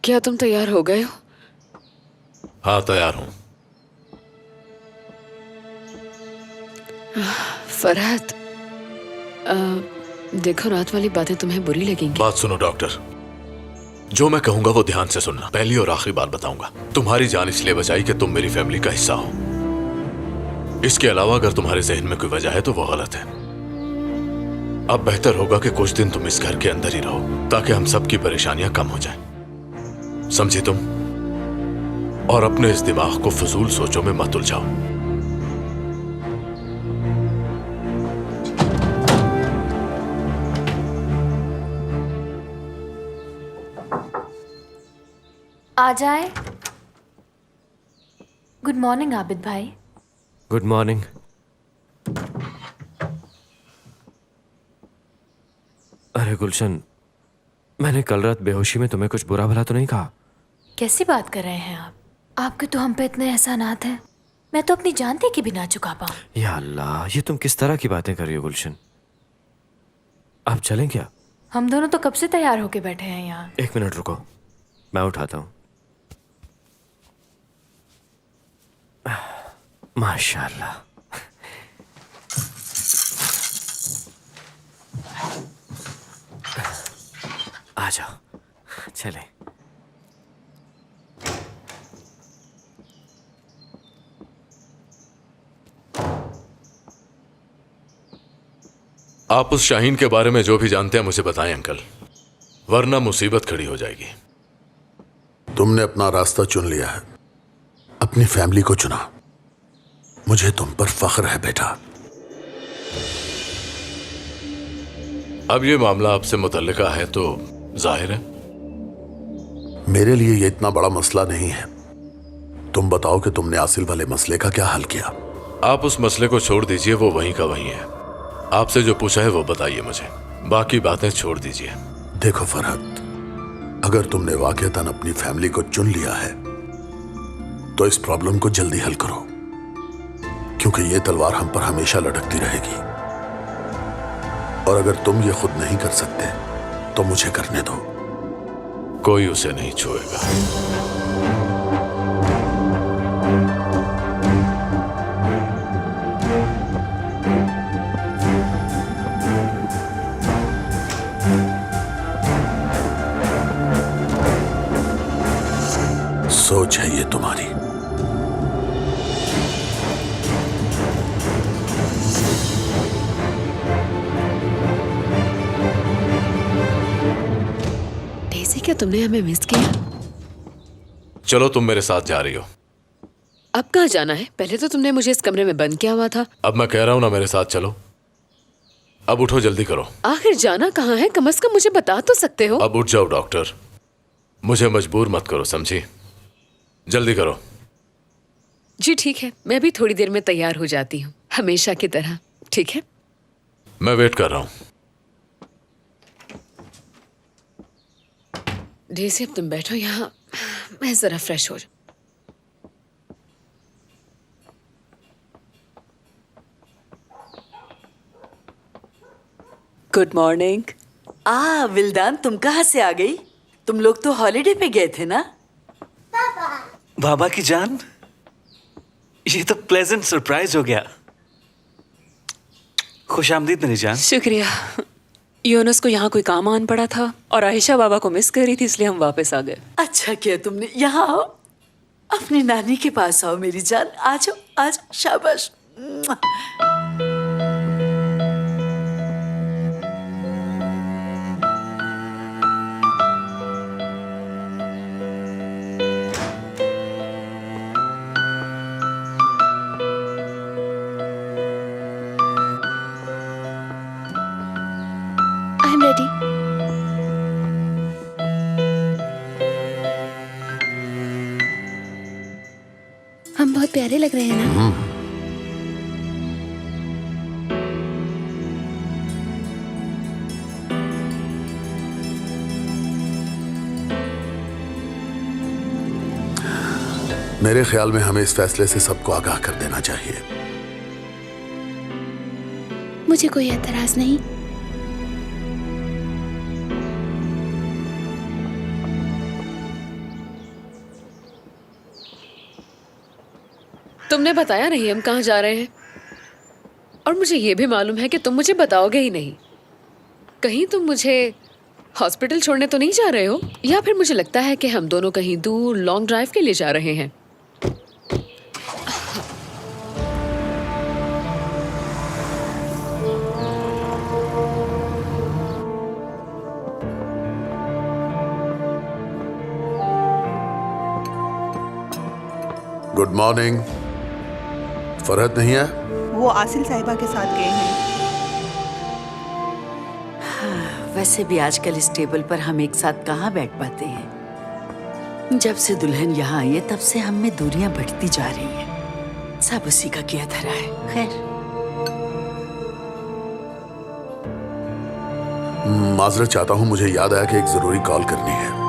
क्या तुम तैयार हो गए हो? हाँ, तैयार हूं। फरहत, देखो रात वाली बातें तुम्हें बुरी लगेंगी। बात सुनो डॉक्टर, जो मैं कहूंगा वो ध्यान से सुनना। पहली और आखिरी बार बताऊंगा, तुम्हारी जान इसलिए बचाई कि तुम मेरी फैमिली का हिस्सा हो। इसके अलावा अगर तुम्हारे जहन में कोई वजह है तो वो गलत है। अब बेहतर होगा कि कुछ दिन तुम इस घर के अंदर ही रहो ताकि हम सबकी परेशानियां कम हो जाएं। समझी तुम? और अपने इस दिमाग को फजूल सोचों में मत उलझाओ। आ जाए। गुड मॉर्निंग आबिद भाई। Good morning. अरे गुलशन, मैंने कल रात बेहोशी में तुम्हें कुछ बुरा भला तो नहीं कहा? कैसी बात कर रहे हैं आप? आपके तो हम पे इतने एहसानात हैं, मैं तो अपनी जान दे के भी ना चुका पाऊं। या अल्लाह, ये तुम किस तरह की बातें कर रही हो गुलशन? आप चलें क्या? हम दोनों तो कब से तैयार होके बैठे हैं यहाँ। 1 मिनट रुको, मैं उठाता हूँ। माशाल्लाह। आ जाओ, चले। आप उस शाहीन के बारे में जो भी जानते हैं मुझे बताएं अंकल, वरना मुसीबत खड़ी हो जाएगी। तुमने अपना रास्ता चुन लिया है, अपनी फैमिली को चुना। मुझे तुम पर फख्र है बेटा। अब ये मामला आपसे मुतल्लिका है तो जाहिर है मेरे लिए ये इतना बड़ा मसला नहीं है। तुम बताओ कि तुमने आसिल वाले मसले का क्या हल किया? आप उस मसले को छोड़ दीजिए, वो वहीं का वहीं है। आपसे जो पूछा है वो बताइए मुझे, बाकी बातें छोड़ दीजिए। देखो फरहत, अगर तुमने वाकईतन अपनी फैमिली को चुन लिया है तो इस प्रॉब्लम को जल्दी हल करो, क्योंकि ये तलवार हम पर हमेशा लटकती रहेगी। और अगर तुम ये खुद नहीं कर सकते तो मुझे करने दो। कोई उसे नहीं छुएगा। सोच है ये तुम्हारी। डेज़ी, क्या तुमने हमें मिस किया? चलो, तुम मेरे साथ जा रही हो। अब कहाँ जाना है? पहले तो तुमने मुझे इस कमरे में बंद किया हुआ था। अब मैं कह रहा हूं ना, मेरे साथ चलो। अब उठो, जल्दी करो। आखिर जाना कहाँ है? कम से कम मुझे बता तो सकते हो। अब उठ जाओ डॉक्टर, मुझे मजबूर मत करो, समझी? जल्दी करो। जी ठीक है, मैं भी थोड़ी देर में तैयार हो जाती हूँ, हमेशा की तरह। ठीक है, मैं वेट कर रहा हूं। डेज़ी, अब तुम बैठो यहाँ, मैं जरा फ्रेश हो जाऊं। Good morning. विल्दान, तुम कहाँ से आ गई? तुम लोग तो हॉलिडे पे गए थे ना? बाबा की जान, ये तो प्लेजेंट सरप्राइज हो गया। खुशामदीद मेरी जान। शुक्रिया। यूनुस को यहाँ कोई काम आन पड़ा था और आयशा बाबा को मिस कर रही थी, इसलिए हम वापस आ गए। अच्छा किया तुमने। यहाँ आओ, अपनी नानी के पास आओ मेरी जान। आ जाओ, आ जाओ, शाबाश। I am ready. हम बहुत प्यारे लग रहे हैं ना? मेरे ख्याल में हमें इस फैसले से सबको आगाह कर देना चाहिए। मुझे कोई एतराज नहीं। तुमने बताया नहीं हम कहाँ जा रहे हैं, और मुझे ये भी मालूम है कि तुम मुझे बताओगे ही नहीं। कहीं तुम मुझे हॉस्पिटल छोड़ने तो नहीं जा रहे हो, या फिर मुझे लगता है कि हम दोनों कहीं दूर लॉन्ग ड्राइव के लिए जा रहे हैं। Good morning. फरहत नहीं है? वो आसिल साहिबा के साथ गए हैं। वैसे भी आजकल इस टेबल पर हम एक साथ कहाँ बैठ पाते हैं। जब से दुल्हन यहाँ आई है तब से हम में दूरियां बढ़ती जा रही हैं। सब उसी का किया धरा है। खैर, माजरत चाहता हूँ, मुझे याद आया कि एक जरूरी कॉल करनी है।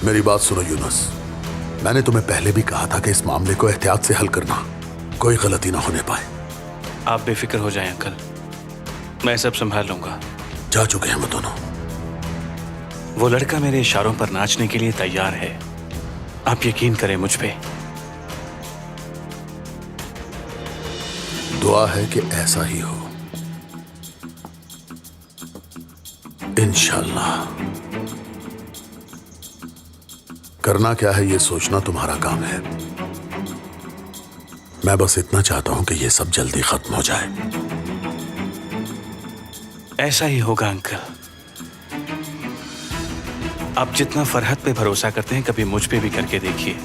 मेरी बात सुनो यूनुस, मैंने तुम्हें पहले भी कहा था कि इस मामले को एहतियात से हल करना, कोई गलती ना होने पाए। आप बेफिक्र हो जाएं अंकल, मैं सब संभाल लूंगा। जा चुके हैं वो दोनों। वो लड़का मेरे इशारों पर नाचने के लिए तैयार है, आप यकीन करें मुझ पे। दुआ है कि ऐसा ही हो, इंशाल्लाह। करना क्या है ये सोचना तुम्हारा काम है। मैं बस इतना चाहता हूं कि ये सब जल्दी खत्म हो जाए। ऐसा ही होगा अंकल। आप जितना फरहत पे भरोसा करते हैं कभी मुझ पे भी करके देखिए।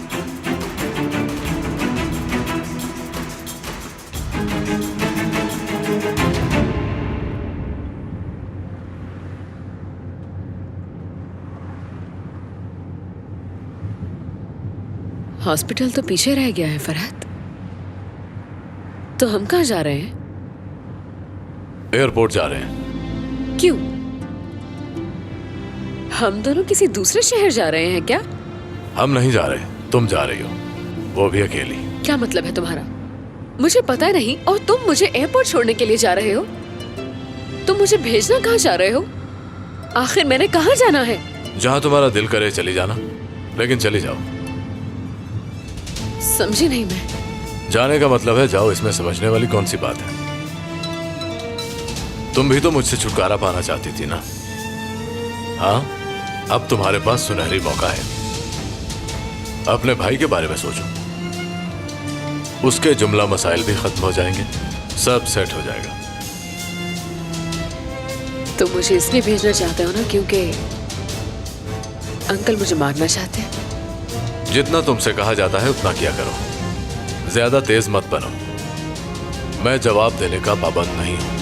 हॉस्पिटल तो पीछे रह गया है फरहत, तो हम कहाँ जा रहे हैं? एयरपोर्ट जा रहे हैं। क्यों? हम दोनों किसी दूसरे शहर जा रहे हैं क्या? हम नहीं जा रहे, तुम जा रही हो, वो भी अकेली। क्या मतलब है तुम्हारा? मुझे पता नहीं और तुम मुझे एयरपोर्ट छोड़ने के लिए जा रहे हो? तुम मुझे भेजना कहाँ जा रहे हो? आखिर मैंने कहाँ जाना है? जहां तुम्हारा दिल करे चली जाना, लेकिन चली जाओ। समझी नहीं मैं। जाने का मतलब है जाओ, इसमें समझने वाली कौन सी बात है? तुम भी तो मुझसे छुटकारा पाना चाहती थी ना? हाँ, अब तुम्हारे पास सुनहरी मौका है। अपने भाई के बारे में सोचो, उसके जुमला मसाइल भी खत्म हो जाएंगे, सब सेट हो जाएगा। तो मुझे इसलिए भेजना चाहते हो ना क्योंकि अंकल मुझे मारना चाहते हैं? जितना तुमसे कहा जाता है उतना किया करो, ज्यादा तेज मत बनो। मैं जवाब देने का पाबंद नहीं हूं।